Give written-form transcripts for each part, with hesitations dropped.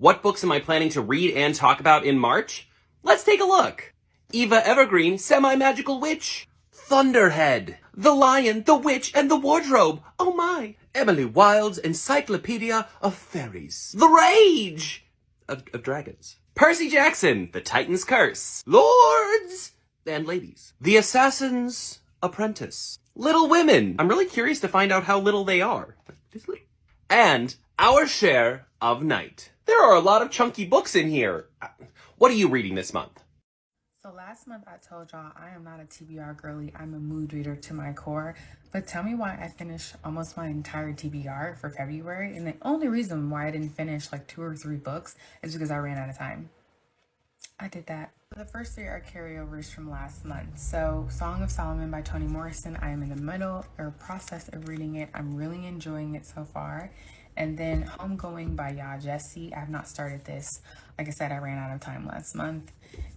What books am I planning to read and talk about in March? Let's take a look. Eva Evergreen, Semi-Magical Witch. Thunderhead. The Lion, the Witch, and the Wardrobe. Oh my. Emily Wilde's Encyclopedia of Fairies. The Rage of Dragons. Percy Jackson, The Titan's Curse. Lords and Ladies. The Assassin's Apprentice. Little Women. I'm really curious to find out how little they are. And Our Share of Night. There are a lot of chunky books in here. What are you reading this month? So last month I told y'all I am not a TBR girly, I'm a mood reader to my core. But tell me why I finished almost my entire TBR for February, and the only reason why I didn't finish like 2 or 3 books is because I ran out of time. I did that. The first 3 are carryovers from last month. So Song of Solomon by Toni Morrison, I am in the middle or process of reading it. I'm really enjoying it so far. And then Homegoing by Ya Jessie. I have not started this. Like I said, I ran out of time last month.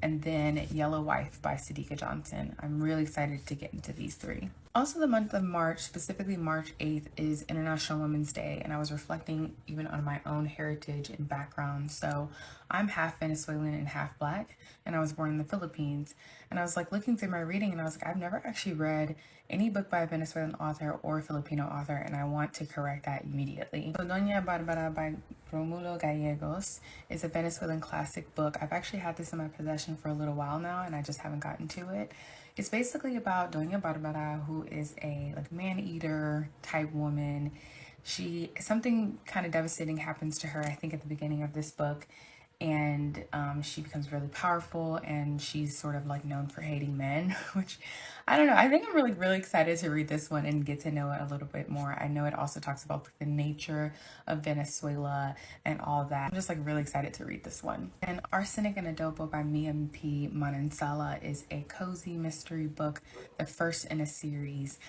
And then Yellow Wife by Sadika Johnson. I'm really excited to get into these 3. Also, the month of March, specifically March 8th, is International Women's Day, and I was reflecting even on my own heritage and background. So I'm half Venezuelan and half Black, and I was born in the Philippines. And I was like looking through my reading, and I was like, I've never actually read any book by a Venezuelan author or Filipino author, and I want to correct that immediately. So Doña Barbara by Romulo Gallegos is a Venezuelan classic book. I've actually had this in my possession for a little while now, and I just haven't gotten to it. It's basically about Doña Barbara, who is a man-eater type woman. Something kind of devastating happens to her, I think, at the beginning of this book. And she becomes really powerful, and she's sort of like known for hating men, which I don't know. I think I'm really excited to read this one and get to know it a little bit more. I know it also talks about the nature of Venezuela and all that. I'm just like really excited to read this one. And Arsenic and Adobo by Mia P. Manansala is a cozy mystery book, the first in a series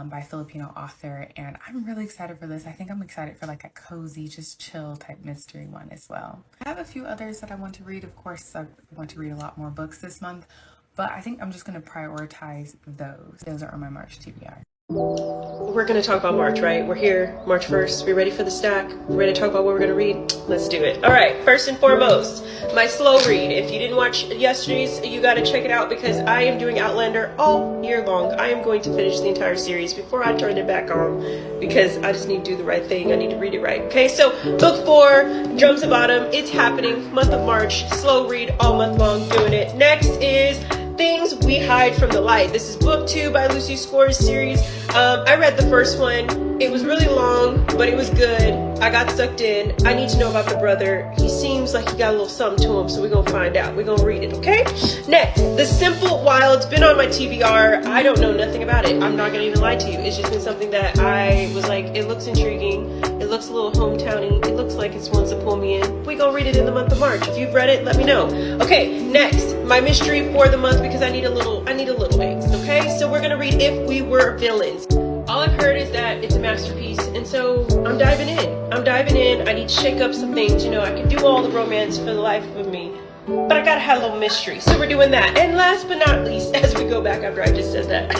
by a Filipino author, and I'm really excited for this. I think I'm excited for like a cozy, just chill type mystery one as well. I have a few others that I want to read. Of course, I want to read a lot more books this month, but I think I'm just going to prioritize those. Those are on my March TBR. We're going to talk about March, right? We're here, March 1st. We ready for the stack? We're ready to talk about what we're going to read? Let's do it. All right, first and foremost, my slow read. If you didn't watch yesterday's, you got to check it out because I am doing Outlander all year long. I am going to finish the entire series before I turn it back on because I just need to do the right thing. I need to read it right. Okay, so book 4, Drums of Autumn. It's happening, month of March. Slow read all month long, doing it. Next is Things We Hide from the Light. This is book 2 by Lucy Score's series. I read the first one. It was really long, but it was good. I got sucked in. I need to know about the brother. He seems like he got a little something to him, so we're gonna find out. We're gonna read it, okay? Next, The Simple Wild. It's been on my TBR. I don't know nothing about it. I'm not gonna even lie to you. It's just been something that I was like, it looks intriguing. It looks a little hometowny. It looks like it's wants to pull me in. We gonna read it in the month of March. If you've read it, let me know. Okay, next, my mystery for the month because I need a little angst, okay? So we're gonna read If We Were Villains. All I've heard is that it's a masterpiece, and so I'm diving in. I need to shake up some things. You know, I can do all the romance for the life of me, but I gotta have a little mystery. So we're doing that. And last but not least, as we go back after I just said that,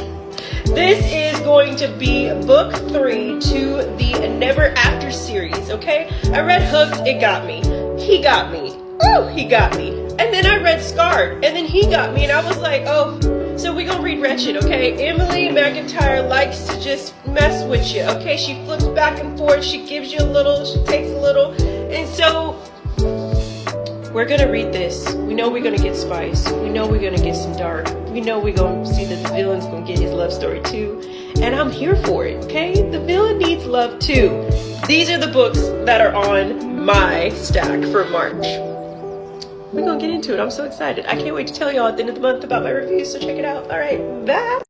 this is going to be book 3 to the Never After series, okay? I read Hooked, it got me. He got me. Oh, he got me. And then I read Scarred, and then he got me, and I was like, oh. So we're gonna read Wretched, okay? Emily McIntyre likes to just mess with you, okay? She flips back and forth, she gives you a little, she takes a little, and so we're gonna read this. We know we're gonna get spice. We know we're gonna get some dark. We know we're gonna see that the villain's gonna get his love story too, and I'm here for it, okay? The villain needs love too. These are the books that are on my stack for March. We're gonna get into it. I'm so excited. I can't wait to tell y'all at the end of the month about my reviews, so check it out. All right, bye.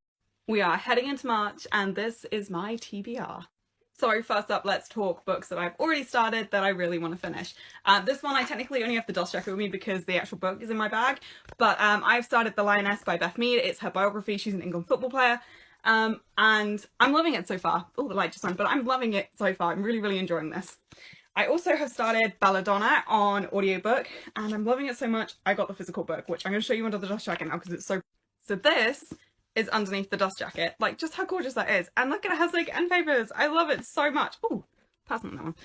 We are heading into March, and this is my TBR. So first up, let's talk books that I've already started that I really want to finish. This one, I technically only have the dust jacket with me because the actual book is in my bag, but I've started The Lioness by Beth Mead. It's her biography. She's an England football player, and I'm loving it so far. Oh, the light just went, but I'm loving it so far. I'm really enjoying this. I also have started Belladonna on audiobook, and I'm loving it so much, I got the physical book, which I'm going to show you under the dust jacket now because it's so... So this is underneath the dust jacket. Like, just how gorgeous that is. And look, it has, like, end papers. I love it so much. Ooh, passing that one.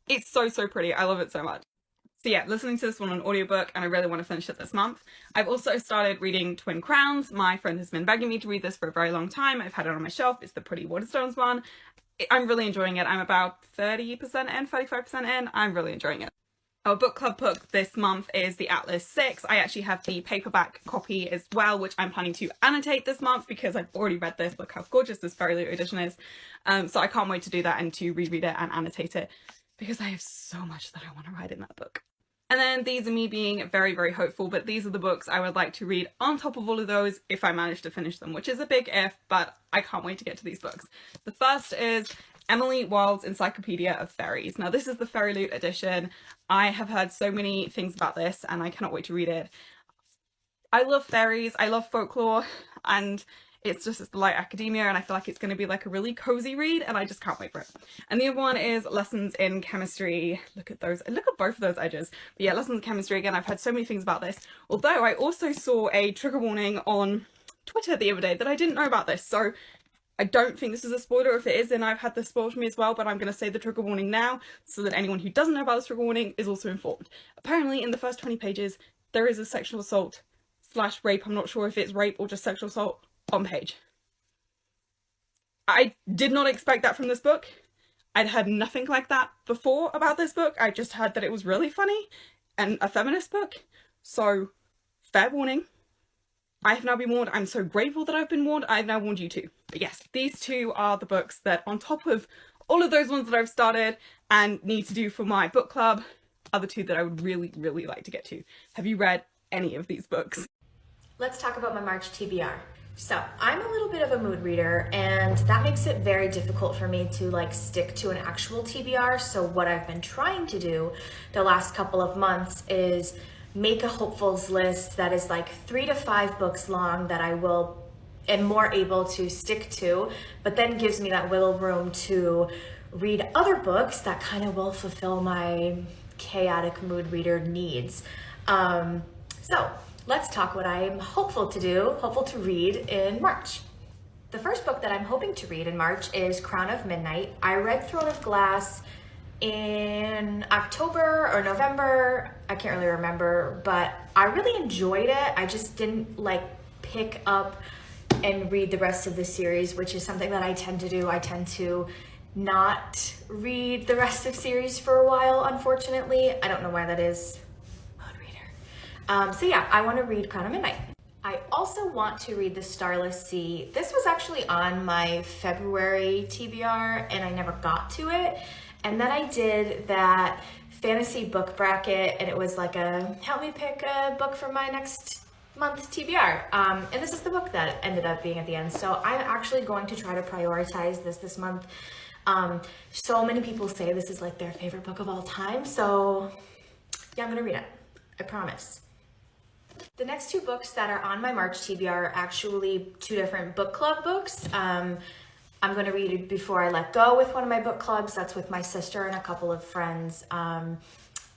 It's so pretty. I love it so much. So yeah, listening to this one on audiobook, and I really want to finish it this month. I've also started reading Twin Crowns. My friend has been begging me to read this for a very long time. I've had it on my shelf. It's the Pretty Waterstones one. I'm really enjoying it. I'm about 30% in, 35% in. I'm really enjoying it. Our book club book this month is The Atlas 6. I actually have the paperback copy as well, which I'm planning to annotate this month because I've already read this. Look how gorgeous this Fairy Loot edition is. So I can't wait to do that and to reread it and annotate it because I have so much that I want to write in that book. And then these are me being very, very hopeful, but these are the books I would like to read on top of all of those if I manage to finish them, which is a big if, but I can't wait to get to these books. The first is Emily Wilde's Encyclopedia of Fairies. Now, this is the Fairy Loot edition. I have heard so many things about this, and I cannot wait to read it. I love fairies, I love folklore, and it's just light academia, and I feel like it's going to be like a really cozy read, and I just can't wait for it. And the other one is Lessons in Chemistry. Look at those, look at both of those edges. But yeah, Lessons in Chemistry, again, I've heard so many things about this. Although I also saw a trigger warning on Twitter the other day that I didn't know about this, so I don't think this is a spoiler. If it is, then I've had this spoiled for me as well, but I'm going to say the trigger warning now so that anyone who doesn't know about this trigger warning is also informed. Apparently, in the first 20 pages, there is a sexual assault / rape, I'm not sure if it's rape or just sexual assault, on page. I did not expect that from this book. I'd heard nothing like that before about this book. I just heard that it was really funny and a feminist book. So, fair warning. I have now been warned. I'm so grateful that I've been warned. I've now warned you too. But yes, these two are the books that, on top of all of those ones that I've started and need to do for my book club, are the two that I would really, really like to get to. Have you read any of these books? Let's talk about my March TBR. So I'm a little bit of a mood reader, and that makes it very difficult for me to like stick to an actual TBR. So what I've been trying to do the last couple of months is make a hopefuls list that is like 3 to 5 books long that I am more able to stick to, but then gives me that wiggle room to read other books that kind of will fulfill my chaotic mood reader needs. So let's talk what I'm hopeful to read in March. The first book that I'm hoping to read in March is Crown of Midnight. I read Throne of Glass in October or November, I can't really remember, but I really enjoyed it. I just didn't like pick up and read the rest of the series, which is something that I tend to do. I tend to not read the rest of series for a while, unfortunately. I don't know why that is. Mood reader. So yeah, I want to read Crown of Midnight. I also want to read The Starless Sea. This was actually on my February TBR and I never got to it. And then I did that fantasy book bracket, and it was like a help me pick a book for my next month TBR. And this is the book that ended up being at the end. So I'm actually going to try to prioritize this month. So many people say this is like their favorite book of all time. So yeah, I'm gonna read it, I promise. The next 2 books that are on my March TBR are actually 2 different book club books. I'm going to read Before I Let Go with one of my book clubs. That's with my sister and a couple of friends. I'm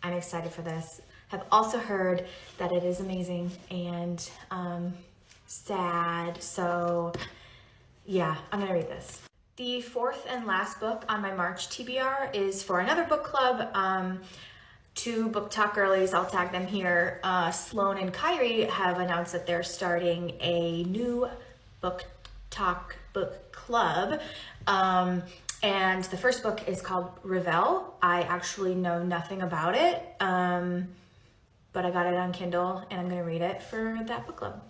excited for this. I've also heard that it is amazing and sad. So yeah, I'm going to read this. The 4th and last book on my March TBR is for another book club. 2 BookTok girlies, I'll tag them here. Sloan and Kyrie have announced that they're starting a new BookTok book club. And the first book is called Revel. I actually know nothing about it, but I got it on Kindle and I'm gonna read it for that book club.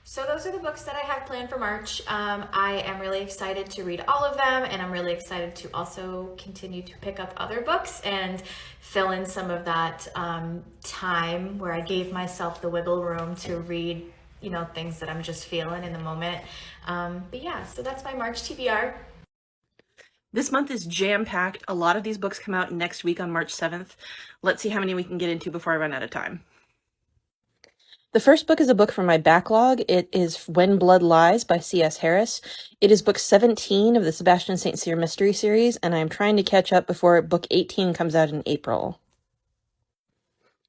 So those are the books that I have planned for March. I am really excited to read all of them, and I'm really excited to also continue to pick up other books and fill in some of that time where I gave myself the wiggle room to read, you know, things that I'm just feeling in the moment. But yeah, so that's my March TBR. This month is jam-packed. A lot of these books come out next week on March 7th. Let's see how many we can get into before I run out of time. The first book is a book from my backlog. It is When Blood Lies by C.S. Harris. It is book 17 of the Sebastian St. Cyr mystery series, and I am trying to catch up before book 18 comes out in April.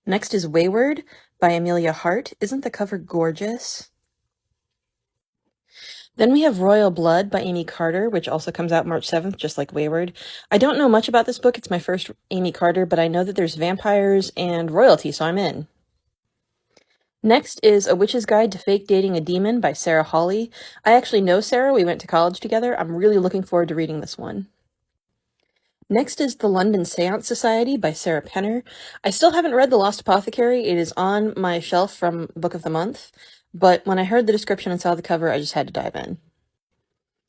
Next is Wayward by Amelia Hart. Isn't the cover gorgeous? Then we have Royal Blood by Amy Carter, which also comes out March 7th, just like Wayward. I don't know much about this book. It's my first Amy Carter, but I know that there's vampires and royalty, so I'm in. Next is A Witch's Guide to Fake Dating a Demon by Sarah Hawley. I actually know Sarah. We went to college together. I'm really looking forward to reading this one. Next is The London Seance Society by Sarah Penner. I still haven't read The Lost Apothecary. It is on my shelf from Book of the Month, but when I heard the description and saw the cover, I just had to dive in.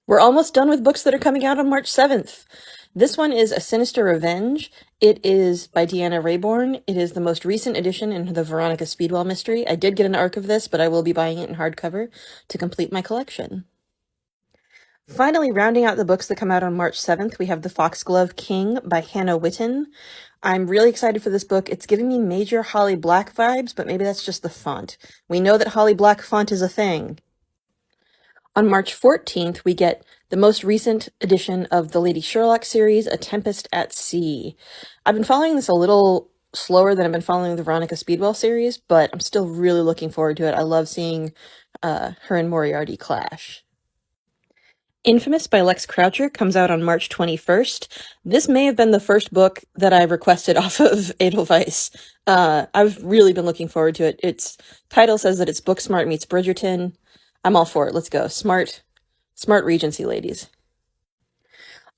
We're almost done with books that are coming out on March 7th. This one is A Sinister Revenge. It is by Deanna Rayborn. It is the most recent edition in the Veronica Speedwell mystery. I did get an ARC of this, but I will be buying it in hardcover to complete my collection. Finally, rounding out the books that come out on March 7th, we have The Foxglove King by Hannah Witten. I'm really excited for this book. It's giving me major Holly Black vibes, but maybe that's just the font. We know that Holly Black font is a thing. On March 14th, we get the most recent edition of the Lady Sherlock series, A Tempest at Sea. I've been following this a little slower than I've been following the Veronica Speedwell series, but I'm still really looking forward to it. I love seeing her and Moriarty clash. Infamous by Lex Croucher comes out on March 21st. This may have been the first book that I requested off of Edelweiss. I've really been looking forward to it. Its title says that it's Booksmart meets Bridgerton. I'm all for it. Let's go. Smart Regency ladies.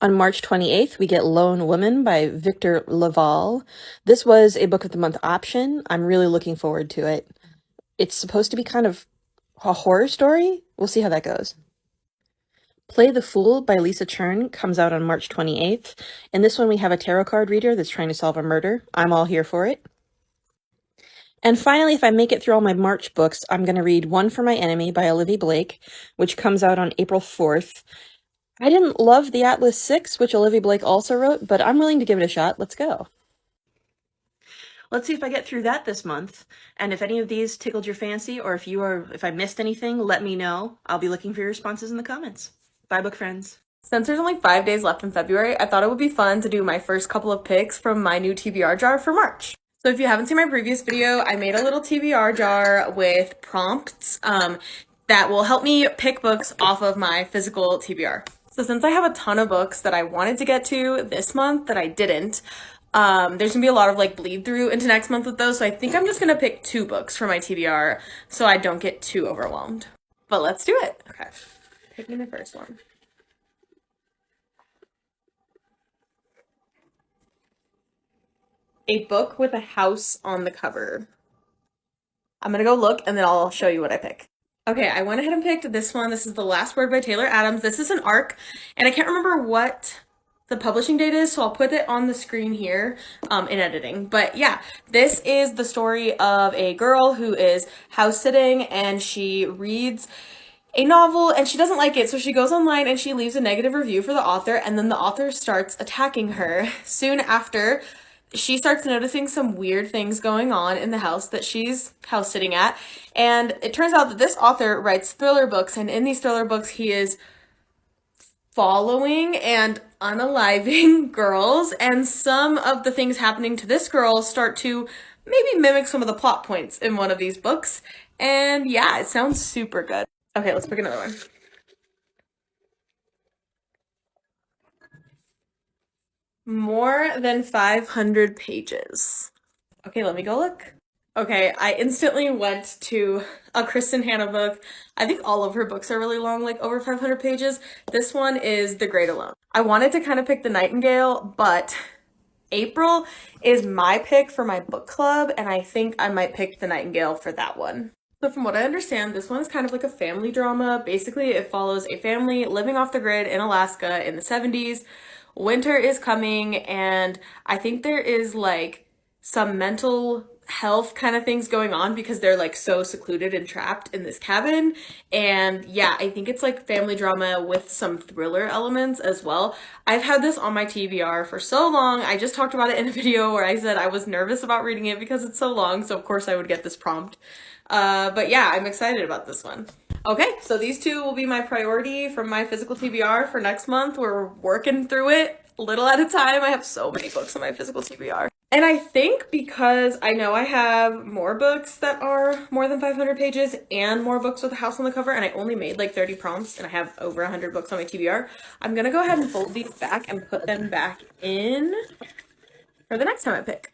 On March 28th, we get Lone Woman by Victor Laval. This was a Book of the Month option. I'm really looking forward to it. It's supposed to be kind of a horror story. We'll see how that goes. Play the Fool by Lisa Chern comes out on March 28th. In this one, we have a tarot card reader that's trying to solve a murder. I'm all here for it. And finally, if I make it through all my March books, I'm going to read One for My Enemy by Olivia Blake, which comes out on April 4th. I didn't love The Atlas 6, which Olivia Blake also wrote, but I'm willing to give it a shot. Let's go. Let's see if I get through that this month. And if any of these tickled your fancy, or if I missed anything, let me know. I'll be looking for your responses in the comments. Bye, book friends. Since there's only 5 days left in February, I thought it would be fun to do my first couple of picks from my new TBR jar for March. So if you haven't seen my previous video, I made a little TBR jar with prompts that will help me pick books off of my physical TBR. So since I have a ton of books that I wanted to get to this month that I didn't, there's gonna be a lot of like bleed through into next month with those. So I think I'm just gonna pick 2 books for my TBR so I don't get too overwhelmed. But let's do it. Okay, picking the first one. A book with a house on the cover. I'm gonna go look and then I'll show you what I pick. Okay, I went ahead and picked this one. This is The Last Word by Taylor Adams. This is an ARC, and I can't remember what the publishing date is, so I'll put it on the screen here in editing. But yeah, this is the story of a girl who is house sitting and she reads a novel and she doesn't like it, so she goes online and she leaves a negative review for the author, and then the author starts attacking her. Soon after, she starts noticing some weird things going on in the house that she's house sitting at, and it turns out that this author writes thriller books, and in these thriller books he is following and unaliving girls, and some of the things happening to this girl start to maybe mimic some of the plot points in one of these books. And yeah, it sounds super good. Okay, let's pick another one. More than 500 pages. Okay, let me go look. Okay, I instantly went to a Kristen Hanna book. I think all of her books are really long, like over 500 pages. This one is The Great Alone. I wanted to kind of pick The Nightingale, but April is my pick for my book club, and I think I might pick The Nightingale for that one. So from what I understand, this one is kind of like a family drama. Basically, it follows a family living off the grid in Alaska in the 70s. Winter is coming, and I think there is like some mental health kind of things going on because they're like so secluded and trapped in this cabin. And yeah, I think it's like family drama with some thriller elements as well. I've had this on my TBR for so long. I just talked about it in a video where I said I was nervous about reading it because it's so long, so of course I would get this prompt. But yeah, I'm excited about this one. Okay, so these 2 will be my priority from my physical TBR for next month. We're working through it a little at a time. I have so many books on my physical TBR. And I think because I know I have more books that are more than 500 pages and more books with a house on the cover, and I only made like 30 prompts and I have over 100 books on my TBR, I'm gonna go ahead and fold these back and put them back in for the next time I pick.